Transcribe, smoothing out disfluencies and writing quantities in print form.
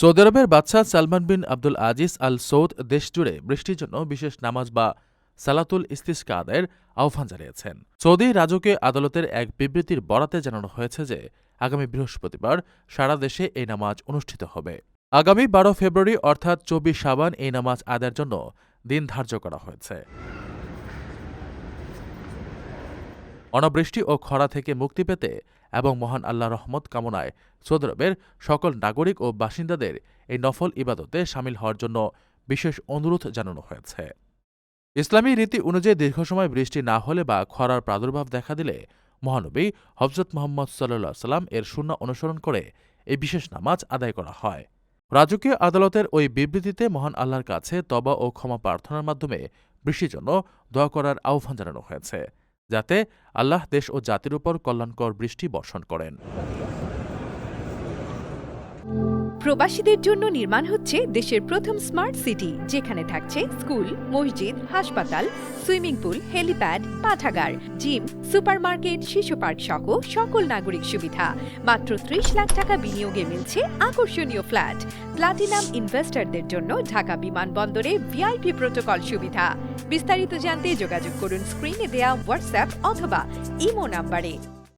Saudi আরবের বাদশাহ সালমান বিন আব্দুল আজিজ আল সৌদ দেশজুড়ে বৃষ্টির জন্য বিশেষ নামাজ বা সালাতুল ইস্তিসকা আদায়ের আহ্বান জানিয়েছেন। সৌদি রাজকীয় আদালতের এক বিবৃতির বরাতে জানানো হয়েছে যে আগামী বৃহস্পতিবার সারা দেশে এই নামাজ অনুষ্ঠিত হবে। আগামী ১২ ফেব্রুয়ারি অর্থাৎ ২৪ শাবান এই নামাজ আদায়ের জন্য দিন ধার্য করা হয়েছে। অনাবৃষ্টি ও খরা থেকে মুক্তি পেতে এবং মহান আল্লাহ রহমত কামনায় সৌদি আরবের সকল নাগরিক ও বাসিন্দাদের এই নফল ইবাদতে শামিল হওয়ার জন্য বিশেষ অনুরোধ জানানো হয়েছে। ইসলামী রীতি অনুযায়ী দীর্ঘ সময় বৃষ্টি না হলে বা খরার প্রাদুর্ভাব দেখা দিলে মহানবী হজরত মুহাম্মদ সাল্লাল্লাহু আলাইহি ওয়াসাল্লাম এর সুন্নাহ অনুসরণ করে এই বিশেষ নামাজ আদায় করা হয়। রাজকীয় আদালতের ওই বিবৃতিতে মহান আল্লাহর কাছে তওবা ও ক্ষমা প্রার্থনার মাধ্যমে বৃষ্টির জন্য দোয়া করার আহ্বান জানানো হয়েছে, যাতে আল্লাহ দেশ ও জাতির উপর কল্যাণকর বৃষ্টি বর্ষণ করেন। প্রবাসীদের জন্য নির্মাণ হচ্ছে দেশের প্রথম স্মার্ট সিটি, যেখানে থাকছে স্কুল, মসজিদ, হাসপাতাল, সুইমিং পুল, হেলিপ্যাড, পাঠাগার, জিম, সুপারমার্কেট, শিশু পার্ক সহ সকল নাগরিক সুবিধা। মাত্র ৩০ লাখ টাকা বিনিয়োগে মিলছে আকর্ষণীয় ফ্ল্যাট। প্লাটিনাম ইনভেস্টরদের জন্য ঢাকা বিমানবন্দরে ভিআইপি প্রোটোকল সুবিধা। বিস্তারিত জানতে যোগাযোগ করুন স্ক্রিনে দেয়া হোয়াটসঅ্যাপ অথবা ইমো নাম্বারে।